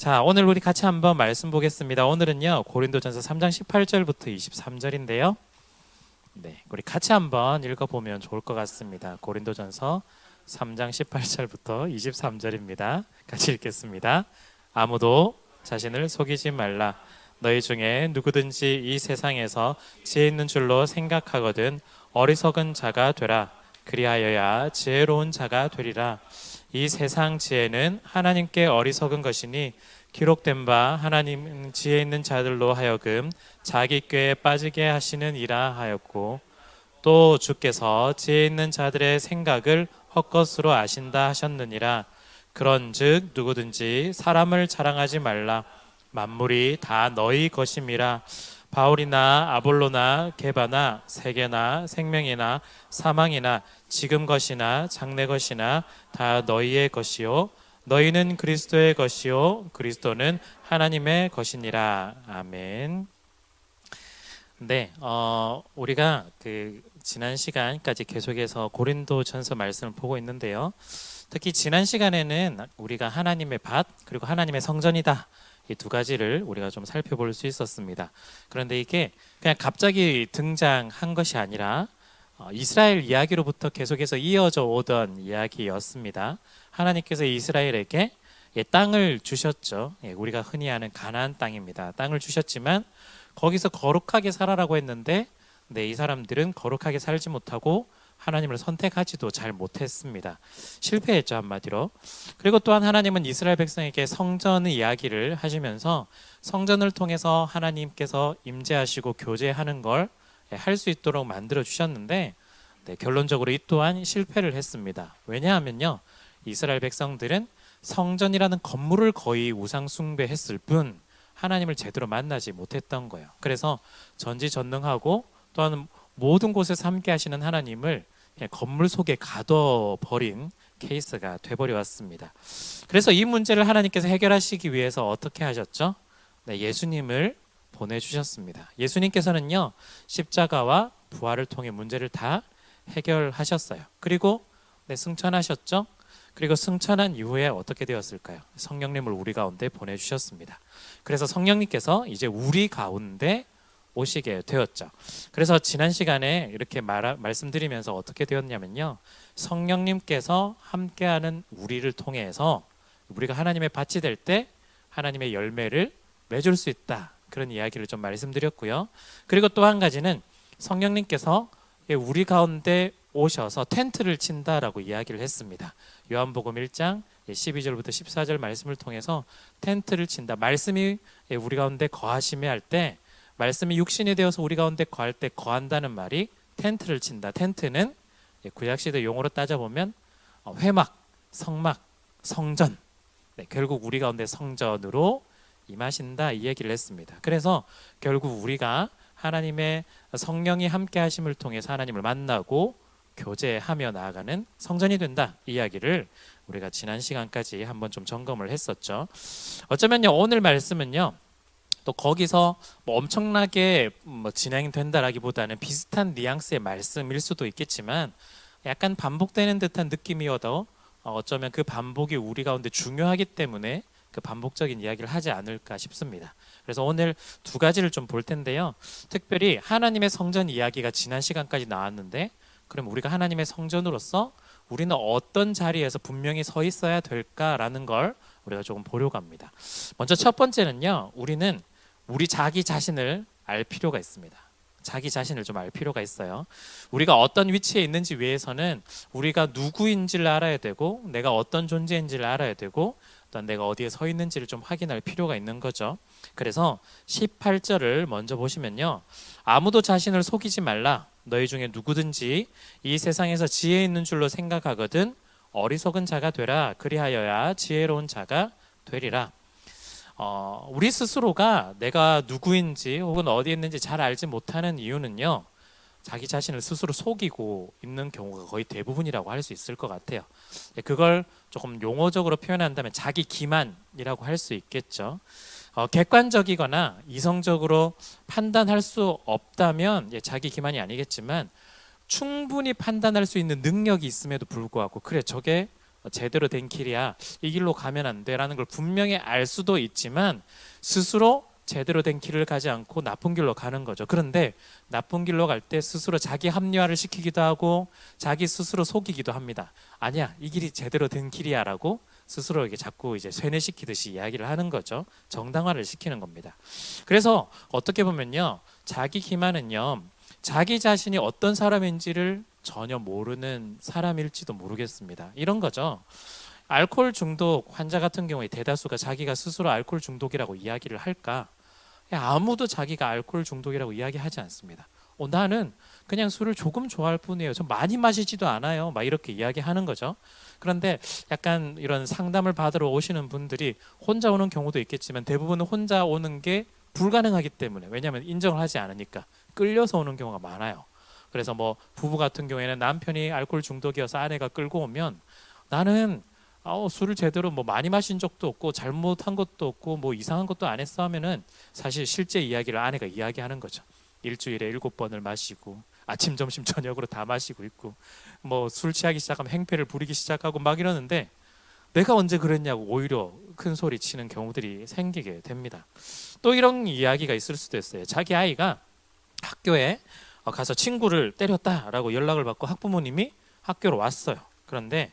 자, 오늘 우리 같이 한번 말씀 보겠습니다. 오늘은요, 고린도전서 3장 18절부터 23절인데요. 네, 우리 같이 한번 읽어보면 좋을 것 같습니다. 고린도전서 3장 18절부터 23절입니다. 같이 읽겠습니다. 아무도 자신을 속이지 말라. 너희 중에 누구든지 이 세상에서 지혜 있는 줄로 생각하거든 어리석은 자가 되라. 그리하여야 지혜로운 자가 되리라. 이 세상 지혜는 하나님께 어리석은 것이니 기록된 바 하나님 지혜 있는 자들로 하여금 자기 꾀에 빠지게 하시는 이라 하였고, 또 주께서 지혜 있는 자들의 생각을 헛것으로 아신다 하셨느니라. 그런즉 누구든지 사람을 자랑하지 말라. 만물이 다 너희 것임이라. 바울이나 아볼로나 게바나 세계나 생명이나 사망이나 지금 것이나 장래 것이나 다 너희의 것이요 너희는 그리스도의 것이요 그리스도는 하나님의 것이니라. 아멘. 네, 우리가 지난 시간까지 계속해서 고린도전서 말씀을 보고 있는데요. 특히 지난 시간에는 우리가 하나님의 밭 그리고 하나님의 성전이다, 이 두 가지를 우리가 좀 살펴볼 수 있었습니다. 그런데 이게 그냥 갑자기 등장한 것이 아니라 이스라엘 이야기로부터 계속해서 이어져 오던 이야기였습니다. 하나님께서 이스라엘에게 땅을 주셨죠. 우리가 흔히 아는 가나안 땅입니다. 땅을 주셨지만 거기서 거룩하게 살아라고 했는데 이 사람들은 거룩하게 살지 못하고 하나님을 선택하지도 잘 못했습니다. 실패했죠, 한마디로. 그리고 또한 하나님은 이스라엘 백성에게 성전의 이야기를 하시면서 성전을 통해서 하나님께서 임재하시고 교제하는 걸 할 수 있도록 만들어 주셨는데 결론적으로 이 또한 실패를 했습니다. 왜냐하면요, 이스라엘 백성들은 성전이라는 건물을 거의 우상 숭배했을 뿐 하나님을 제대로 만나지 못했던 거예요. 그래서 전지전능하고 또한 모든 곳에서 함께 하시는 하나님을 그냥 건물 속에 가둬버린 케이스가 돼버려 왔습니다. 그래서 이 문제를 하나님께서 해결하시기 위해서 어떻게 하셨죠? 예수님을 보내주셨습니다. 예수님께서는요, 십자가와 부활을 통해 문제를 다 해결하셨어요. 그리고 승천하셨죠? 그리고 승천한 이후에 어떻게 되었을까요? 성령님을 우리 가운데 보내주셨습니다. 그래서 성령님께서 이제 우리 가운데 오시게 되었죠. 그래서 지난 시간에 이렇게 말씀드리면서 어떻게 되었냐면요, 성령님께서 함께하는 우리를 통해서 우리가 하나님의 밭이 될 때 하나님의 열매를 맺을 수 있다, 그런 이야기를 좀 말씀드렸고요. 그리고 또 한 가지는 성령님께서 우리 가운데 오셔서 텐트를 친다라고 이야기를 했습니다. 요한복음 1장 12절부터 14절 말씀을 통해서 텐트를 친다, 말씀이 우리 가운데 거하심에 할 때, 말씀이 육신이 되어서 우리 가운데 거할 때 거한다는 말이 텐트를 친다. 텐트는 구약시대 용어로 따져보면 회막, 성막, 성전, 결국 우리 가운데 성전으로 임하신다, 이 얘기를 했습니다. 그래서 결국 우리가 하나님의 성령이 함께 하심을 통해서 하나님을 만나고 교제하며 나아가는 성전이 된다, 이 이야기를 우리가 지난 시간까지 한번 좀 점검을 했었죠. 어쩌면요, 오늘 말씀은요 또 거기서 엄청나게 진행된다라기보다는 비슷한 뉘앙스의 말씀일 수도 있겠지만 약간 반복되는 듯한 느낌이어도 어쩌면 그 반복이 우리 가운데 중요하기 때문에 그 반복적인 이야기를 하지 않을까 싶습니다. 그래서 오늘 두 가지를 좀 볼 텐데요. 특별히 하나님의 성전 이야기가 지난 시간까지 나왔는데, 그럼 우리가 하나님의 성전으로서 우리는 어떤 자리에서 분명히 서 있어야 될까라는 걸 우리가 조금 보려고 합니다. 먼저 첫 번째는요, 우리는 우리 자기 자신을 알 필요가 있습니다. 자기 자신을 좀 알 필요가 있어요. 우리가 어떤 위치에 있는지 위해서는 우리가 누구인지를 알아야 되고, 내가 어떤 존재인지를 알아야 되고, 또한 내가 어디에 서 있는지를 좀 확인할 필요가 있는 거죠. 그래서 18절을 먼저 보시면요, 아무도 자신을 속이지 말라. 너희 중에 누구든지 이 세상에서 지혜 있는 줄로 생각하거든 어리석은 자가 되라. 그리하여야 지혜로운 자가 되리라. 우리 스스로가 내가 누구인지 혹은 어디에 있는지 잘 알지 못하는 이유는요, 자기 자신을 스스로 속이고 있는 경우가 거의 대부분이라고 할 수 있을 것 같아요. 그걸 조금 용어적으로 표현한다면 자기 기만이라고 할 수 있겠죠. 객관적이거나 이성적으로 판단할 수 없다면 자기 기만이 아니겠지만 충분히 판단할 수 있는 능력이 있음에도 불구하고, 그래 저게 제대로 된 길이야, 이 길로 가면 안 돼라는 걸 분명히 알 수도 있지만 스스로 제대로 된 길을 가지 않고 나쁜 길로 가는 거죠. 그런데 나쁜 길로 갈 때 스스로 자기 합리화를 시키기도 하고 자기 스스로 속이기도 합니다. 아니야, 이 길이 제대로 된 길이야라고 스스로에게 자꾸 이제 쇠뇌시키듯이 이야기를 하는 거죠. 정당화를 시키는 겁니다. 그래서 어떻게 보면요, 자기 기만은요, 자기 자신이 어떤 사람인지를 전혀 모르는 사람일지도 모르겠습니다. 이런 거죠. 알코올 중독 환자 같은 경우에 대다수가 자기가 스스로 알코올 중독이라고 이야기를 할까? 아무도 자기가 알코올 중독이라고 이야기하지 않습니다. 나는 그냥 술을 조금 좋아할 뿐이에요. 좀 많이 마시지도 않아요. 막 이렇게 이야기하는 거죠. 그런데 약간 이런 상담을 받으러 오시는 분들이 혼자 오는 경우도 있겠지만 대부분은 혼자 오는 게 불가능하기 때문에, 왜냐하면 인정을 하지 않으니까 끌려서 오는 경우가 많아요. 그래서 뭐 부부 같은 경우에는 남편이 알코올 중독이어서 아내가 끌고 오면 나는 술을 제대로 뭐 많이 마신 적도 없고 잘못한 것도 없고 뭐 이상한 것도 안 했어 하면은 사실 실제 이야기를 아내가 이야기하는 거죠. 일주일에 7번을 마시고 아침 점심 저녁으로 다 마시고 있고 뭐 술 취하기 시작하면 행패를 부리기 시작하고 막 이러는데 내가 언제 그랬냐고 오히려 큰 소리 치는 경우들이 생기게 됩니다. 또 이런 이야기가 있을 수도 있어요. 자기 아이가 학교에 가서 친구를 때렸다라고 연락을 받고 학부모님이 학교로 왔어요. 그런데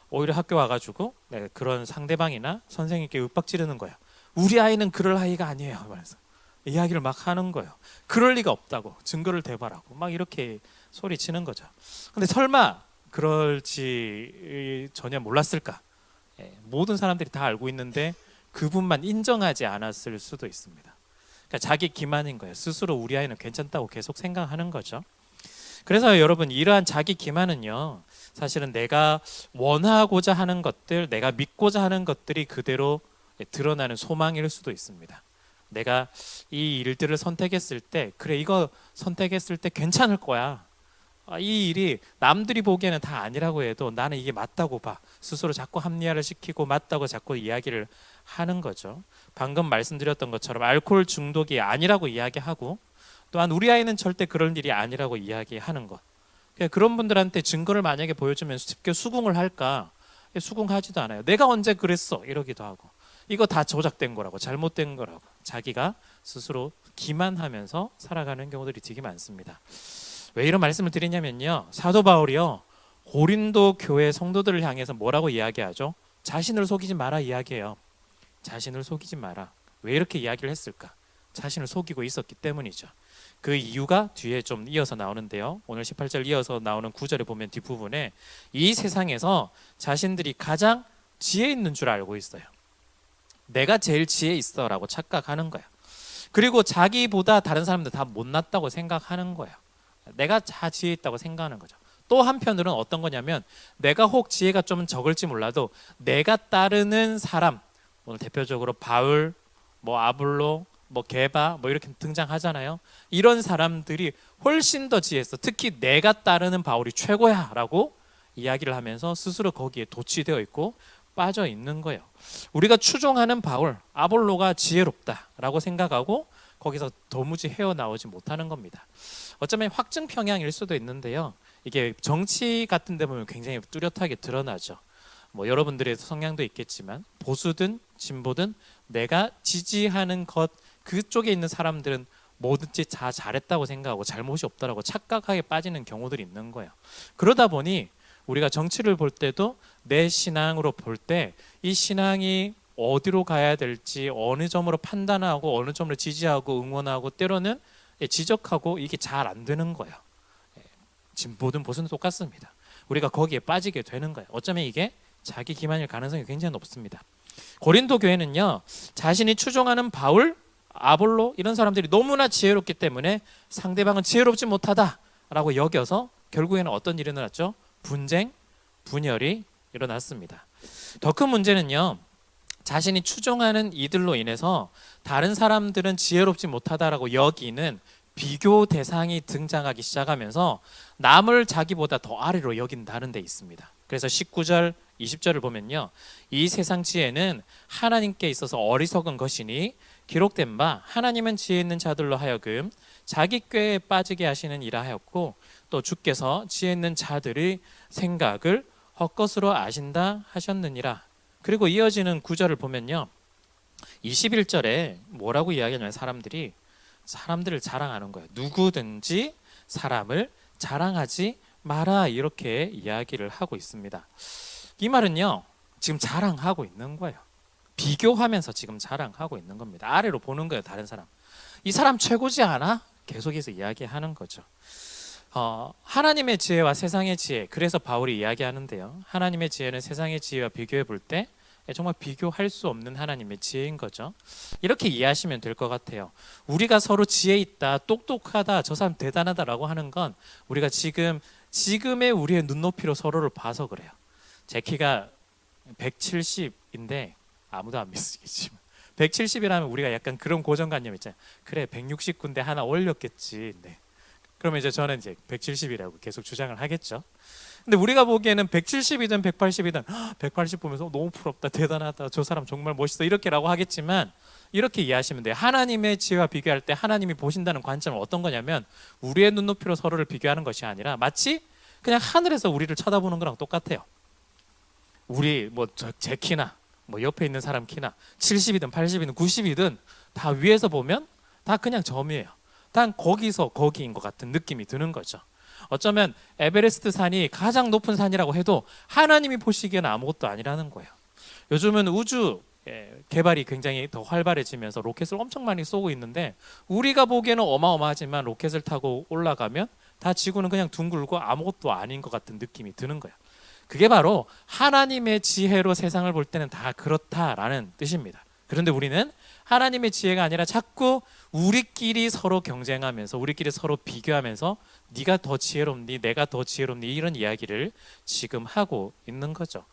오히려 학교 와가지고 그런 상대방이나 선생님께 윽박지르는 거예요. 우리 아이는 그럴 아이가 아니에요. 그래서 이야기를 막 하는 거예요. 그럴 리가 없다고, 증거를 대발하고 막 이렇게 소리치는 거죠. 근데 설마 그럴지 전혀 몰랐을까? 모든 사람들이 다 알고 있는데 그분만 인정하지 않았을 수도 있습니다. 그러니까 자기 기만인 거예요. 스스로 우리 아이는 괜찮다고 계속 생각하는 거죠. 그래서 여러분, 이러한 자기 기만은요, 사실은 내가 원하고자 하는 것들, 내가 믿고자 하는 것들이 그대로 드러나는 소망일 수도 있습니다. 내가 이 일들을 선택했을 때, 그래 이거 선택했을 때 괜찮을 거야, 이 일이 남들이 보기에는 다 아니라고 해도 나는 이게 맞다고 봐, 스스로 자꾸 합리화를 시키고 맞다고 자꾸 이야기를 하는 거죠. 방금 말씀드렸던 것처럼 알코올 중독이 아니라고 이야기하고, 또한 우리 아이는 절대 그런 일이 아니라고 이야기하는 것. 그런 분들한테 증거를 만약에 보여주면 쉽게 수긍을 할까? 수긍하지도 않아요. 내가 언제 그랬어? 이러기도 하고, 이거 다 조작된 거라고, 잘못된 거라고 자기가 스스로 기만하면서 살아가는 경우들이 되게 많습니다. 왜 이런 말씀을 드리냐면요, 사도 바울이요, 고린도 교회 성도들을 향해서 뭐라고 이야기하죠? 자신을 속이지 마라 이야기해요. 자신을 속이지 마라. 왜 이렇게 이야기를 했을까? 자신을 속이고 있었기 때문이죠. 그 이유가 뒤에 좀 이어서 나오는데요, 오늘 18절 이어서 나오는 9절에 보면 뒷부분에 이 세상에서 자신들이 가장 지혜 있는 줄 알고 있어요. 내가 제일 지혜 있어 라고 착각하는 거예요. 그리고 자기보다 다른 사람들 다 못났다고 생각하는 거예요. 내가 다 지혜 있다고 생각하는 거죠. 또 한편으로는 어떤 거냐면, 내가 혹 지혜가 좀 적을지 몰라도 내가 따르는 사람, 오늘 대표적으로 바울, 뭐 아볼로, 뭐 게바, 뭐 이렇게 등장하잖아요. 이런 사람들이 훨씬 더 지혜있어, 특히 내가 따르는 바울이 최고야 라고 이야기를 하면서 스스로 거기에 도취되어 있고 빠져 있는 거예요. 우리가 추종하는 바울, 아볼로가 지혜롭다라고 생각하고 거기서 도무지 헤어나오지 못하는 겁니다. 어쩌면 확증 평양일 수도 있는데요, 이게 정치 같은 데 보면 굉장히 뚜렷하게 드러나죠. 뭐 여러분들의 성향도 있겠지만 보수든 진보든 내가 지지하는 것 그쪽에 있는 사람들은 뭐든지 다 잘했다고 생각하고 잘못이 없다라고 착각하게 빠지는 경우들이 있는 거예요. 그러다 보니 우리가 정치를 볼 때도 내 신앙으로 볼 때 이 신앙이 어디로 가야 될지 어느 점으로 판단하고 어느 점으로 지지하고 응원하고 때로는 지적하고 이게 잘 안 되는 거예요. 진보든 보수는 똑같습니다. 우리가 거기에 빠지게 되는 거예요. 어쩌면 이게 자기 기만일 가능성이 굉장히 높습니다. 고린도 교회는요, 자신이 추종하는 바울, 아볼로 이런 사람들이 너무나 지혜롭기 때문에 상대방은 지혜롭지 못하다라고 여겨서 결국에는 어떤 일이 일어났죠? 분쟁, 분열이 일어났습니다. 더 큰 문제는요, 자신이 추종하는 이들로 인해서 다른 사람들은 지혜롭지 못하다라고 여기는 비교 대상이 등장하기 시작하면서 남을 자기보다 더 아래로 여긴다는 데 있습니다. 그래서 19절, 20절을 보면요, 이 세상 지혜는 하나님께 있어서 어리석은 것이니 기록된 바 하나님은 지혜 있는 자들로 하여금 자기 꾀에 빠지게 하시는 이라 하였고, 또 주께서 지혜 있는 자들의 생각을 헛것으로 아신다 하셨느니라. 그리고 이어지는 구절을 보면요, 21절에 뭐라고 이야기하냐면 사람들을 자랑하는 거예요. 누구든지 사람을 자랑하지 마라, 이렇게 이야기를 하고 있습니다. 이 말은요, 지금 자랑하고 있는 거예요. 비교하면서 지금 자랑하고 있는 겁니다. 아래로 보는 거예요. 다른 사람, 이 사람 최고지 않아? 계속해서 이야기하는 거죠. 하나님의 지혜와 세상의 지혜, 그래서 바울이 이야기하는데요, 하나님의 지혜는 세상의 지혜와 비교해 볼 때 정말 비교할 수 없는 하나님의 지혜인 거죠. 이렇게 이해하시면 될 것 같아요. 우리가 서로 지혜 있다, 똑똑하다, 저 사람 대단하다라고 하는 건 우리가 지금의 우리의 눈높이로 서로를 봐서 그래요. 제 키가 170인데 아무도 안 믿으시겠지만 170이라면 우리가 약간 그런 고정관념 있잖아요. 그래, 169인데 하나 올렸겠지. 네. 그러면 이제 저는 이제 170이라고 계속 주장을 하겠죠. 근데 우리가 보기에는 170이든 180이든 180 보면서 너무 부럽다, 대단하다, 저 사람 정말 멋있어, 이렇게라고 하겠지만, 이렇게 이해하시면 돼요. 하나님의 지혜와 비교할 때 하나님이 보신다는 관점은 어떤 거냐면, 우리의 눈높이로 서로를 비교하는 것이 아니라 마치 그냥 하늘에서 우리를 쳐다보는 거랑 똑같아요. 우리 제 키나 옆에 있는 사람 키나 70이든 80이든 90이든 다 위에서 보면 다 그냥 점이에요. 단 거기서 거기인 것 같은 느낌이 드는 거죠. 어쩌면 에베레스트 산이 가장 높은 산이라고 해도 하나님이 보시기에는 아무것도 아니라는 거예요. 요즘은 우주 개발이 굉장히 더 활발해지면서 로켓을 엄청 많이 쏘고 있는데, 우리가 보기에는 어마어마하지만 로켓을 타고 올라가면 다 지구는 그냥 둥글고 아무것도 아닌 것 같은 느낌이 드는 거예요. 그게 바로 하나님의 지혜로 세상을 볼 때는 다 그렇다라는 뜻입니다. 그런데 우리는 하나님의 지혜가 아니라 자꾸 우리끼리 서로 경쟁하면서, 우리끼리 서로 비교하면서 네가 더 지혜롭니, 내가 더 지혜롭니, 이런 이야기를 지금 하고 있는 거죠.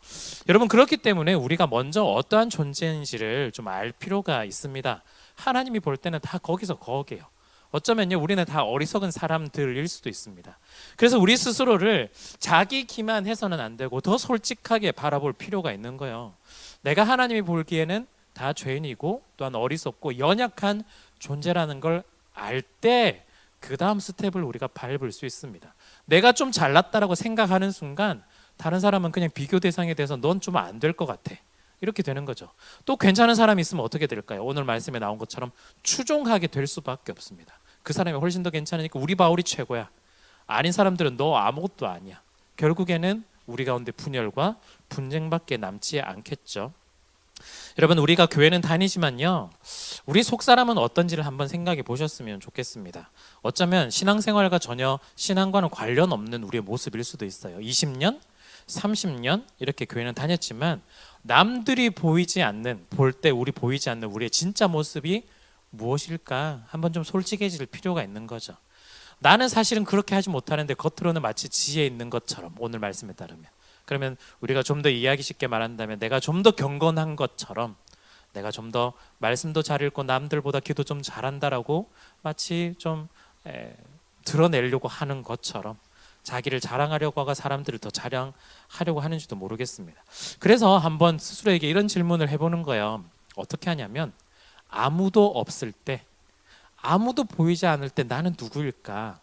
여러분, 그렇기 때문에 우리가 먼저 어떠한 존재인지를 좀 알 필요가 있습니다. 하나님이 볼 때는 다 거기서 거기에요. 어쩌면요, 우리는 다 어리석은 사람들일 수도 있습니다. 그래서 우리 스스로를 자기 기만해서는 안 되고 더 솔직하게 바라볼 필요가 있는 거예요. 내가 하나님이 보기에는 다 죄인이고 또한 어리석고 연약한 존재라는 걸 알 때 그 다음 스텝을 우리가 밟을 수 있습니다. 내가 좀 잘났다라고 생각하는 순간 다른 사람은 그냥 비교 대상에 대해서 넌 좀 안 될 것 같아, 이렇게 되는 거죠. 또 괜찮은 사람이 있으면 어떻게 될까요? 오늘 말씀에 나온 것처럼 추종하게 될 수밖에 없습니다. 그 사람이 훨씬 더 괜찮으니까 우리 바울이 최고야, 아닌 사람들은 너 아무것도 아니야. 결국에는 우리 가운데 분열과 분쟁밖에 남지 않겠죠. 여러분, 우리가 교회는 다니지만요, 우리 속사람은 어떤지를 한번 생각해 보셨으면 좋겠습니다. 어쩌면 신앙생활과 전혀 신앙과는 관련 없는 우리의 모습일 수도 있어요. 20년, 30년 이렇게 교회는 다녔지만 남들이 보이지 않는, 볼 때 우리 보이지 않는 우리의 진짜 모습이 무엇일까 한번 좀 솔직해질 필요가 있는 거죠. 나는 사실은 그렇게 하지 못하는데 겉으로는 마치 지혜 있는 것처럼, 오늘 말씀에 따르면, 그러면 우리가 좀 더 이해하기 쉽게 말한다면 내가 좀 더 경건한 것처럼, 내가 좀 더 말씀도 잘 읽고 남들보다 기도 좀 잘한다라고 마치 좀 드러내려고 하는 것처럼 자기를 자랑하려고 하고 사람들을 더 자랑하려고 하는지도 모르겠습니다. 그래서 한번 스스로에게 이런 질문을 해보는 거예요. 어떻게 하냐면, 아무도 없을 때, 아무도 보이지 않을 때 나는 누구일까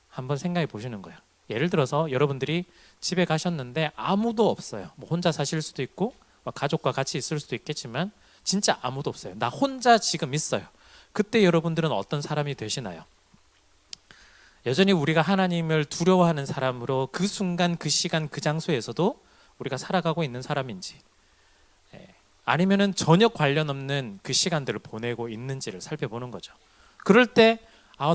한번 생각해 보시는 거예요. 예를 들어서 여러분들이 집에 가셨는데 아무도 없어요. 혼자 사실 수도 있고 가족과 같이 있을 수도 있겠지만 진짜 아무도 없어요. 나 혼자 지금 있어요. 그때 여러분들은 어떤 사람이 되시나요? 여전히 우리가 하나님을 두려워하는 사람으로 그 순간, 그 시간, 그 장소에서도 우리가 살아가고 있는 사람인지, 아니면은 전혀 관련 없는 그 시간들을 보내고 있는지를 살펴보는 거죠. 그럴 때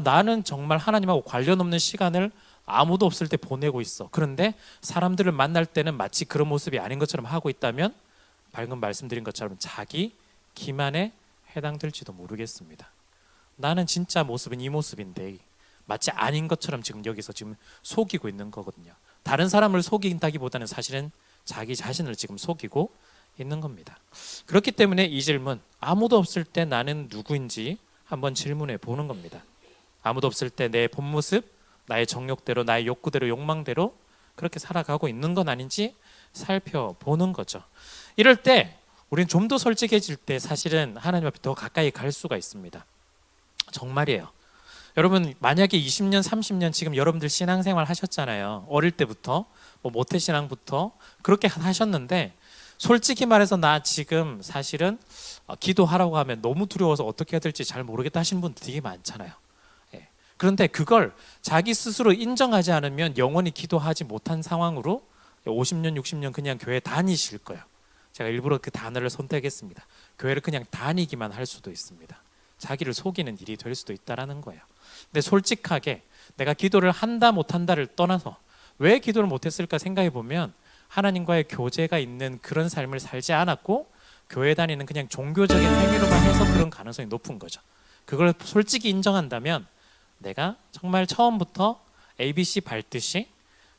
나는 정말 하나님하고 관련 없는 시간을 아무도 없을 때 보내고 있어. 그런데 사람들을 만날 때는 마치 그런 모습이 아닌 것처럼 하고 있다면 방금 말씀드린 것처럼 자기 기만에 해당될지도 모르겠습니다. 나는 진짜 모습은 이 모습인데 마치 아닌 것처럼 지금 여기서 지금 속이고 있는 거거든요. 다른 사람을 속인다기보다는 사실은 자기 자신을 지금 속이고 있는 겁니다. 그렇기 때문에 이 질문, 아무도 없을 때 나는 누구인지 한번 질문해 보는 겁니다. 아무도 없을 때 내 본 모습, 나의 정욕대로, 나의 욕구대로, 욕망대로 그렇게 살아가고 있는 건 아닌지 살펴보는 거죠. 이럴 때 우리는 좀 더 솔직해질 때 사실은 하나님 앞에 더 가까이 갈 수가 있습니다. 정말이에요. 여러분, 만약에 20년, 30년 지금 여러분들 신앙생활 하셨잖아요. 어릴 때부터 뭐 모태신앙부터 그렇게 하셨는데 솔직히 말해서 나 지금 사실은 기도하라고 하면 너무 두려워서 어떻게 해야 될지 잘 모르겠다 하시는 분들 되게 많잖아요. 예. 그런데 그걸 자기 스스로 인정하지 않으면 영원히 기도하지 못한 상황으로 50년, 60년 그냥 교회 다니실 거예요. 제가 일부러 그 단어를 선택했습니다. 교회를 그냥 다니기만 할 수도 있습니다. 자기를 속이는 일이 될 수도 있다라는 거예요. 근데 솔직하게 내가 기도를 한다 못한다를 떠나서 왜 기도를 못했을까 생각해 보면 하나님과의 교제가 있는 그런 삶을 살지 않았고 교회 다니는 그냥 종교적인 행위로만 해서 그런 가능성이 높은 거죠. 그걸 솔직히 인정한다면 내가 정말 처음부터 ABC 밟듯이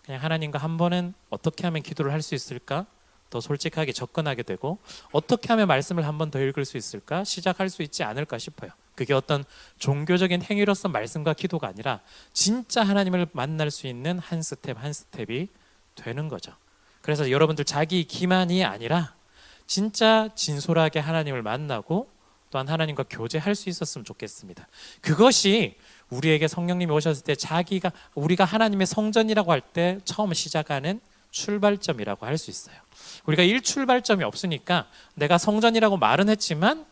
그냥 하나님과 한 번은 어떻게 하면 기도를 할 수 있을까? 더 솔직하게 접근하게 되고 어떻게 하면 말씀을 한 번 더 읽을 수 있을까? 시작할 수 있지 않을까 싶어요. 그게 어떤 종교적인 행위로서 말씀과 기도가 아니라 진짜 하나님을 만날 수 있는 한 스텝 한 스텝이 되는 거죠. 그래서 여러분들 자기 기만이 아니라 진짜 진솔하게 하나님을 만나고 또한 하나님과 교제할 수 있었으면 좋겠습니다. 그것이 우리에게 성령님이 오셨을 때 우리가 하나님의 성전이라고 할 때 처음 시작하는 출발점이라고 할 수 있어요. 우리가 일출발점이 없으니까 내가 성전이라고 말은 했지만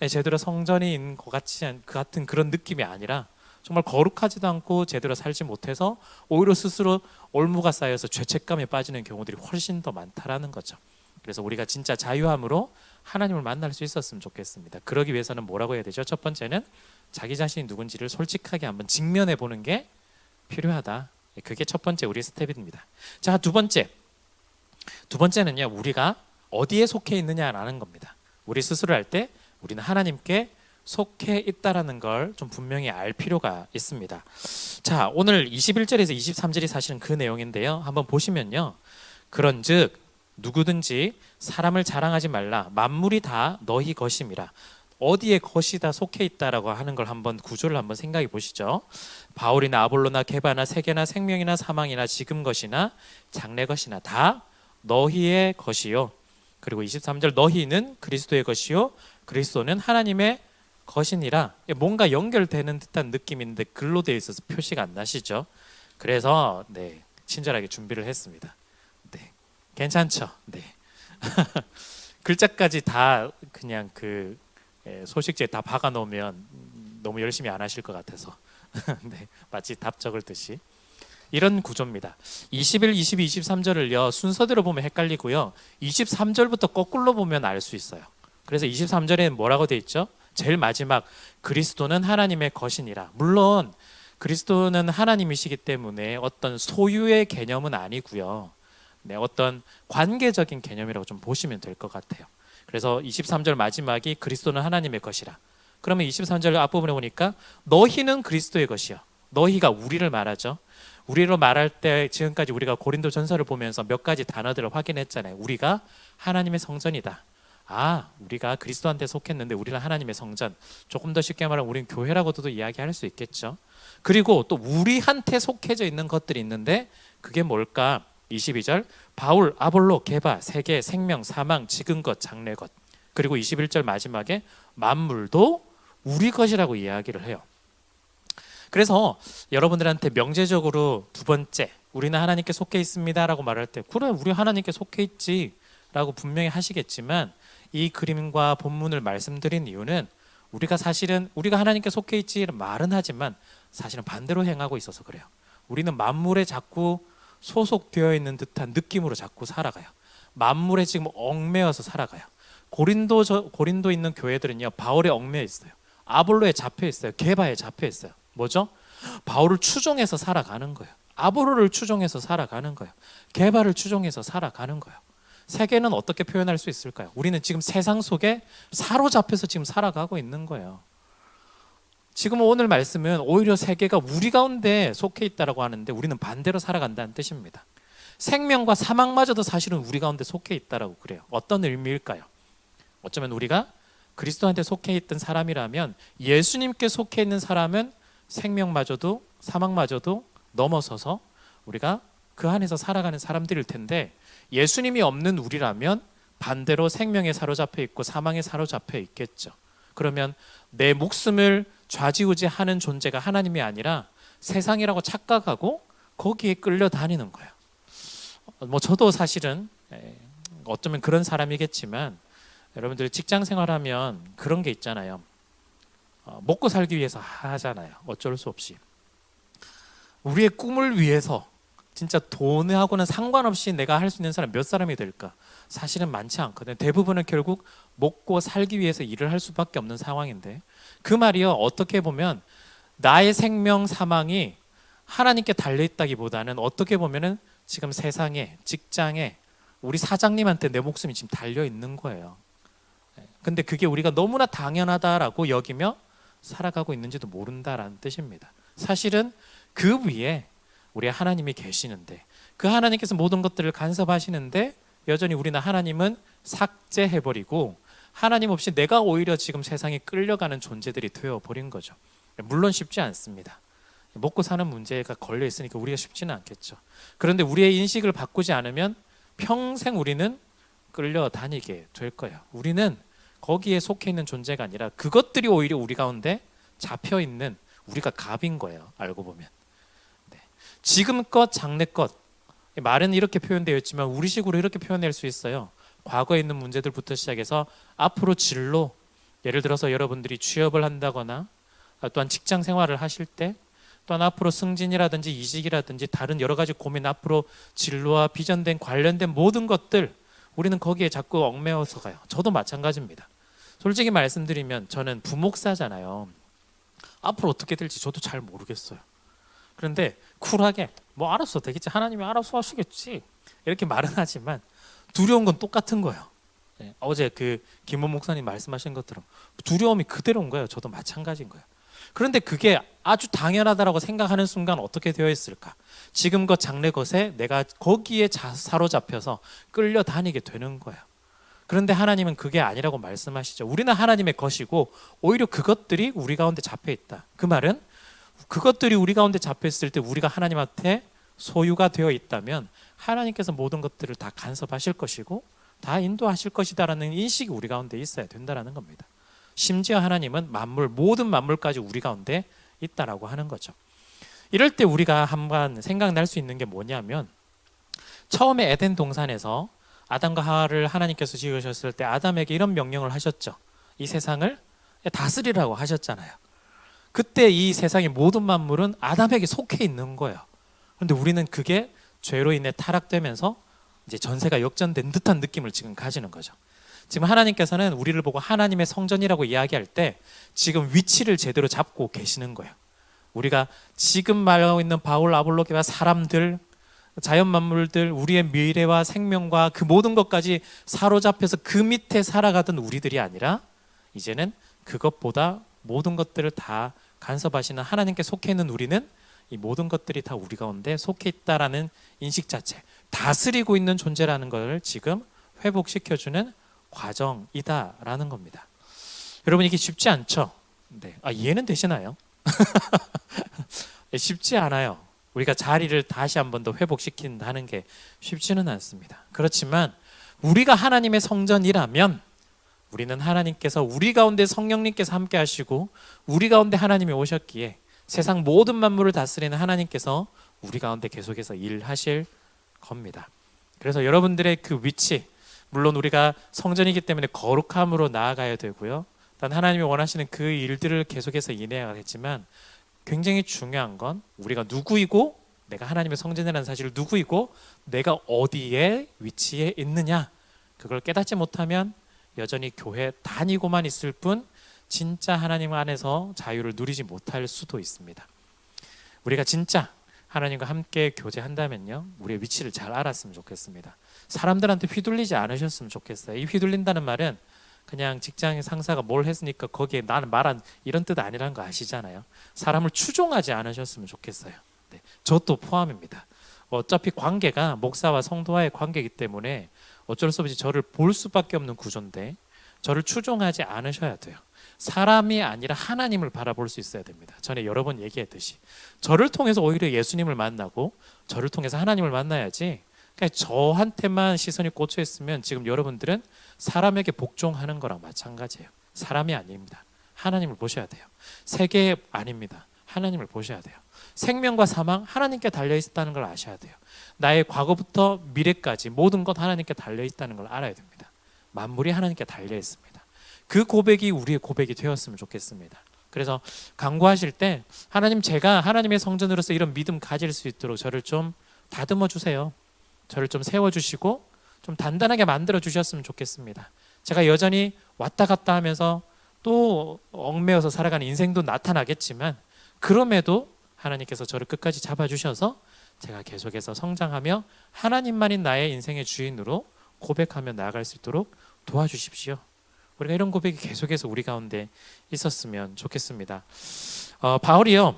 제대로 성전인 것 같은 그런 느낌이 아니라 정말 거룩하지도 않고 제대로 살지 못해서 오히려 스스로 올무가 쌓여서 죄책감에 빠지는 경우들이 훨씬 더 많다라는 거죠. 그래서 우리가 진짜 자유함으로 하나님을 만날 수 있었으면 좋겠습니다. 그러기 위해서는 뭐라고 해야 되죠? 첫 번째는 자기 자신이 누군지를 솔직하게 한번 직면해 보는 게 필요하다. 그게 첫 번째 우리 스텝입니다. 자, 두 번째는요, 우리가 어디에 속해 있느냐라는 겁니다. 우리 스스로 할 때 우리는 하나님께 속해 있다라는 걸 좀 분명히 알 필요가 있습니다. 자, 오늘 21절에서 23절이 사실은 그 내용인데요. 한번 보시면요. 그런즉 누구든지 사람을 자랑하지 말라. 만물이 다 너희 것임이라. 어디에 것이다 속해 있다라고 하는 걸 한번 구조를 한번 생각해 보시죠. 바울이나 아볼로나 게바나 세계나 생명이나 사망이나 지금 것이나 장래 것이나 다 너희의 것이요. 그리고 23절 너희는 그리스도의 것이요. 그리스도는 하나님의 것이니라. 뭔가 연결되는 듯한 느낌인데 글로 되어 있어서 표시가 안 나시죠. 그래서 친절하게 준비를 했습니다. 네, 괜찮죠? 네. 글자까지 다 그냥 그 소식지에 다 박아 놓으면 너무 열심히 안 하실 것 같아서 네, 마치 답 적을 듯이 이런 구조입니다. 21, 22, 23절을요 순서대로 보면 헷갈리고요. 23절부터 거꾸로 보면 알 수 있어요. 그래서 23절에는 뭐라고 돼 있죠? 제일 마지막 그리스도는 하나님의 것이니라. 물론 그리스도는 하나님이시기 때문에 어떤 소유의 개념은 아니고요. 네, 어떤 관계적인 개념이라고 좀 보시면 될 것 같아요. 그래서 23절 마지막이 그리스도는 하나님의 것이라. 그러면 23절 앞부분에 보니까 너희는 그리스도의 것이요. 너희가 우리를 말하죠. 우리로 말할 때 지금까지 우리가 고린도 전서를 보면서 몇 가지 단어들을 확인했잖아요. 우리가 하나님의 성전이다. 우리가 그리스도한테 속했는데 우리는 하나님의 성전. 조금 더 쉽게 말하면 우리는 교회라고도 이야기할 수 있겠죠. 그리고 또 우리한테 속해져 있는 것들이 있는데 그게 뭘까? 22절 바울, 아볼로, 게바, 세계, 생명, 사망, 지금 것, 장래 것. 그리고 21절 마지막에 만물도 우리 것이라고 이야기를 해요. 그래서 여러분들한테 명제적으로 두 번째 우리는 하나님께 속해 있습니다 라고 말할 때 그래 우리 하나님께 속해 있지 라고 분명히 하시겠지만 이 그림과 본문을 말씀드린 이유는 우리가 하나님께 속해 있지 말은 하지만 사실은 반대로 행하고 있어서 그래요. 우리는 만물에 자꾸 소속되어 있는 듯한 느낌으로 자꾸 살아가요. 만물에 지금 얽매여서 살아가요. 고린도 있는 교회들은요 바울에 얽매여 있어요. 아볼로에 잡혀 있어요. 게바에 잡혀 있어요. 뭐죠? 바울을 추종해서 살아가는 거예요. 아볼로를 추종해서 살아가는 거예요. 게바를 추종해서 살아가는 거예요. 세계는 어떻게 표현할 수 있을까요? 우리는 지금 세상 속에 사로잡혀서 지금 살아가고 있는 거예요. 지금 오늘 말씀은 오히려 세계가 우리 가운데 속해 있다라고 하는데 우리는 반대로 살아간다는 뜻입니다. 생명과 사망마저도 사실은 우리 가운데 속해 있다라고 그래요. 어떤 의미일까요? 어쩌면 우리가 그리스도한테 속해 있던 사람이라면 예수님께 속해 있는 사람은 생명마저도 사망마저도 넘어서서 우리가 그 안에서 살아가는 사람들일 텐데 예수님이 없는 우리라면 반대로 생명에 사로잡혀 있고 사망에 사로잡혀 있겠죠. 그러면 내 목숨을 좌지우지하는 존재가 하나님이 아니라 세상이라고 착각하고 거기에 끌려다니는 거예요. 뭐 저도 사실은 어쩌면 그런 사람이겠지만 여러분들 직장 생활하면 그런 게 있잖아요. 먹고 살기 위해서 하잖아요. 어쩔 수 없이. 우리의 꿈을 위해서 진짜 돈하고는 상관없이 내가 할 수 있는 사람 몇 사람이 될까? 사실은 많지 않거든요. 대부분은 결국 먹고 살기 위해서 일을 할 수밖에 없는 상황인데, 그 말이요, 어떻게 보면 나의 생명 사망이 하나님께 달려있다기보다는 어떻게 보면은 지금 세상에, 직장에, 우리 사장님한테 내 목숨이 지금 달려있는 거예요. 근데 그게 우리가 너무나 당연하다라고 여기며 살아가고 있는지도 모른다라는 뜻입니다. 사실은 그 위에 우리 하나님이 계시는데, 그 하나님께서 모든 것들을 간섭하시는데 여전히 우리는 하나님은 삭제해버리고 하나님 없이 내가 오히려 지금 세상에 끌려가는 존재들이 되어버린 거죠. 물론 쉽지 않습니다. 먹고 사는 문제가 걸려 있으니까 우리가 쉽지는 않겠죠. 그런데 우리의 인식을 바꾸지 않으면 평생 우리는 끌려다니게 될 거예요. 우리는 거기에 속해 있는 존재가 아니라 그것들이 오히려 우리 가운데 잡혀 있는, 우리가 갑인 거예요. 알고 보면. 네. 지금껏 장래껏, 말은 이렇게 표현되어 있지만 우리식으로 이렇게 표현할 수 있어요. 과거에 있는 문제들부터 시작해서 앞으로 진로, 예를 들어서 여러분들이 취업을 한다거나 또한 직장 생활을 하실 때, 또한 앞으로 승진이라든지 이직이라든지 다른 여러 가지 고민, 앞으로 진로와 비전된 관련된 모든 것들, 우리는 거기에 자꾸 얽매여서 가요. 저도 마찬가지입니다. 솔직히 말씀드리면 저는 부목사잖아요. 앞으로 어떻게 될지 저도 잘 모르겠어요. 그런데 쿨하게 뭐 알았어, 되겠지, 하나님이 알아서 하시겠지, 이렇게 말은 하지만 두려운 건 똑같은 거예요. 어제 그 김원 목사님 말씀하신 것처럼 두려움이 그대로인 거예요. 저도 마찬가지인 거예요. 그런데 그게 아주 당연하다라고 생각하는 순간 어떻게 되어 있을까? 지금껏 장래 것에 내가 거기에 사로잡혀서 끌려다니게 되는 거예요. 그런데 하나님은 그게 아니라고 말씀하시죠. 우리는 하나님의 것이고 오히려 그것들이 우리 가운데 잡혀 있다. 그 말은 그것들이 우리 가운데 잡혀 있을 때 우리가 하나님한테 소유가 되어 있다면 하나님께서 모든 것들을 다 간섭하실 것이고 다 인도하실 것이다라는 인식이 우리 가운데 있어야 된다라는 겁니다. 심지어 하나님은 만물, 모든 만물까지 우리 가운데 있다라고 하는 거죠. 이럴 때 우리가 한번 생각날 수 있는 게 뭐냐면, 처음에 에덴 동산에서 아담과 하와를 하나님께서 지으셨을 때 아담에게 이런 명령을 하셨죠. 이 세상을 다스리라고 하셨잖아요. 그때 이 세상의 모든 만물은 아담에게 속해 있는 거예요. 그런데 우리는 그게 죄로 인해 타락되면서 이제 전세가 역전된 듯한 느낌을 지금 가지는 거죠. 지금 하나님께서는 우리를 보고 하나님의 성전이라고 이야기할 때 지금 위치를 제대로 잡고 계시는 거예요. 우리가 지금 말하고 있는 바울, 아볼로게와 사람들, 자연 만물들, 우리의 미래와 생명과 그 모든 것까지 사로잡혀서 그 밑에 살아가던 우리들이 아니라 이제는 그것보다 모든 것들을 다 간섭하시는 하나님께 속해 있는 우리는 이 모든 것들이 다 우리 가운데 속해 있다라는 인식 자체, 다스리고 있는 존재라는 걸 지금 회복시켜주는 과정이다라는 겁니다. 여러분, 이게 쉽지 않죠? 네. 이해는 되시나요? 쉽지 않아요. 우리가 자리를 다시 한 번 더 회복시킨다는 게 쉽지는 않습니다. 그렇지만 우리가 하나님의 성전이라면 우리는 하나님께서 우리 가운데 성령님께서 함께 하시고 우리 가운데 하나님이 오셨기에 세상 모든 만물을 다스리는 하나님께서 우리 가운데 계속해서 일하실 겁니다. 그래서 여러분들의 그 위치, 물론 우리가 성전이기 때문에 거룩함으로 나아가야 되고요. 단 하나님이 원하시는 그 일들을 계속해서 이내야겠지만 굉장히 중요한 건 우리가 누구이고, 내가 하나님의 성전이라는 사실을 누구이고 내가 어디에 위치해 있느냐, 그걸 깨닫지 못하면 여전히 교회 다니고만 있을 뿐 진짜 하나님 안에서 자유를 누리지 못할 수도 있습니다. 우리가 진짜 하나님과 함께 교제한다면요, 우리의 위치를 잘 알았으면 좋겠습니다. 사람들한테 휘둘리지 않으셨으면 좋겠어요. 이 휘둘린다는 말은 그냥 직장의 상사가 뭘 했으니까 거기에 나는 말한 이런 뜻 아니라는 거 아시잖아요. 사람을 추종하지 않으셨으면 좋겠어요. 네, 저도 포함입니다. 어차피 관계가 목사와 성도와의 관계이기 때문에 어쩔 수 없이 저를 볼 수밖에 없는 구조인데 저를 추종하지 않으셔야 돼요. 사람이 아니라 하나님을 바라볼 수 있어야 됩니다. 전에 여러 번 얘기했듯이 저를 통해서 오히려 예수님을 만나고 저를 통해서 하나님을 만나야지, 그냥 저한테만 시선이 꽂혀 있으면 지금 여러분들은 사람에게 복종하는 거랑 마찬가지예요. 사람이 아닙니다. 하나님을 보셔야 돼요. 세계 아닙니다. 하나님을 보셔야 돼요. 생명과 사망 하나님께 달려 있다는 걸 아셔야 돼요. 나의 과거부터 미래까지 모든 것 하나님께 달려 있다는 걸 알아야 됩니다. 만물이 하나님께 달려 있습니다. 그 고백이 우리의 고백이 되었으면 좋겠습니다. 그래서 간구하실 때 하나님, 제가 하나님의 성전으로서 이런 믿음 가질 수 있도록 저를 좀 다듬어 주세요. 저를 좀 세워주시고 좀 단단하게 만들어 주셨으면 좋겠습니다. 제가 여전히 왔다 갔다 하면서 또 얽매여서 살아가는 인생도 나타나겠지만, 그럼에도 하나님께서 저를 끝까지 잡아주셔서 제가 계속해서 성장하며 하나님만이 나의 인생의 주인으로 고백하며 나아갈 수 있도록 도와주십시오. 우리가 이런 고백이 계속해서 우리 가운데 있었으면 좋겠습니다. 바울이요,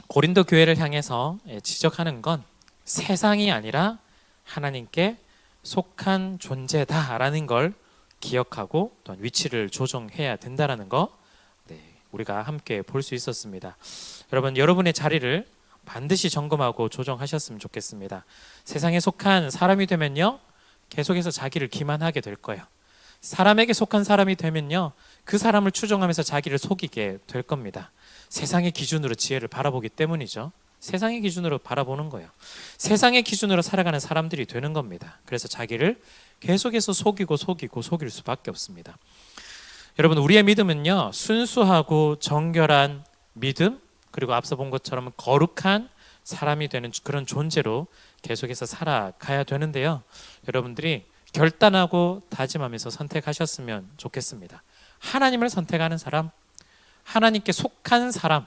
고린도 교회를 향해서 지적하는 건 세상이 아니라 하나님께 속한 존재다라는 걸 기억하고 또한 위치를 조정해야 된다라는 거, 우리가 함께 볼 수 있었습니다. 여러분, 여러분의 자리를 반드시 점검하고 조정하셨으면 좋겠습니다. 세상에 속한 사람이 되면요, 계속해서 자기를 기만하게 될 거예요. 사람에게 속한 사람이 되면요, 그 사람을 추종하면서 자기를 속이게 될 겁니다. 세상의 기준으로 지혜를 바라보기 때문이죠. 세상의 기준으로 바라보는 거예요. 세상의 기준으로 살아가는 사람들이 되는 겁니다. 그래서 자기를 계속해서 속이고 속일 수밖에 없습니다. 여러분, 우리의 믿음은요, 순수하고 정결한 믿음, 그리고 앞서 본 것처럼 거룩한 사람이 되는 그런 존재로 계속해서 살아가야 되는데요, 여러분들이 결단하고 다짐하면서 선택하셨으면 좋겠습니다. 하나님을 선택하는 사람, 하나님께 속한 사람,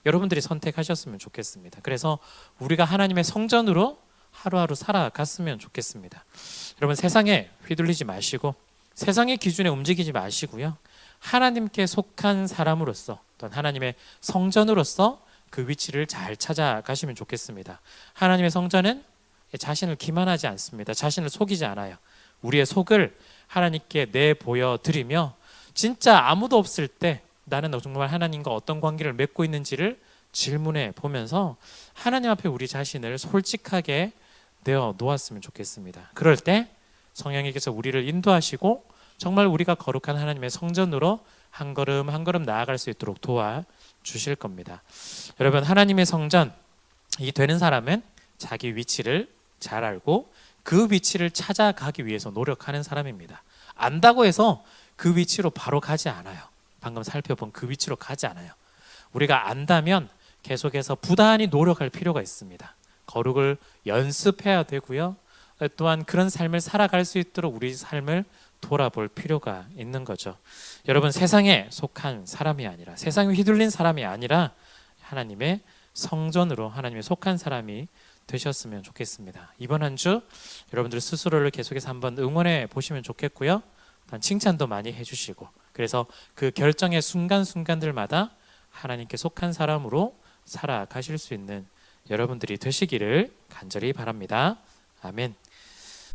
여러분들이 선택하셨으면 좋겠습니다. 그래서 우리가 하나님의 성전으로 하루하루 살아갔으면 좋겠습니다. 여러분, 세상에 휘둘리지 마시고 세상의 기준에 움직이지 마시고요, 하나님께 속한 사람으로서 또는 하나님의 성전으로서 그 위치를 잘 찾아가시면 좋겠습니다. 하나님의 성전은 자신을 기만하지 않습니다. 자신을 속이지 않아요. 우리의 속을 하나님께 내보여 드리며, 진짜 아무도 없을 때 나는 정말 하나님과 어떤 관계를 맺고 있는지를 질문해 보면서 하나님 앞에 우리 자신을 솔직하게 내어 놓았으면 좋겠습니다. 그럴 때 성령님께서 우리를 인도하시고 정말 우리가 거룩한 하나님의 성전으로 한 걸음 한 걸음 나아갈 수 있도록 도와주실 겁니다. 여러분, 하나님의 성전이 되는 사람은 자기 위치를 잘 알고 그 위치를 찾아가기 위해서 노력하는 사람입니다. 안다고 해서 그 위치로 바로 가지 않아요. 방금 살펴본 그 위치로 가지 않아요. 우리가 안다면 계속해서 부단히 노력할 필요가 있습니다. 거룩을 연습해야 되고요, 또한 그런 삶을 살아갈 수 있도록 우리 삶을 돌아볼 필요가 있는 거죠. 여러분, 세상에 속한 사람이 아니라, 세상에 휘둘린 사람이 아니라 하나님의 성전으로 하나님의 속한 사람이 되셨으면 좋겠습니다. 이번 한 주 여러분들 스스로를 계속해서 한번 응원해 보시면 좋겠고요, 칭찬도 많이 해주시고, 그래서 그 결정의 순간순간들마다 하나님께 속한 사람으로 살아가실 수 있는 여러분들이 되시기를 간절히 바랍니다. 아멘.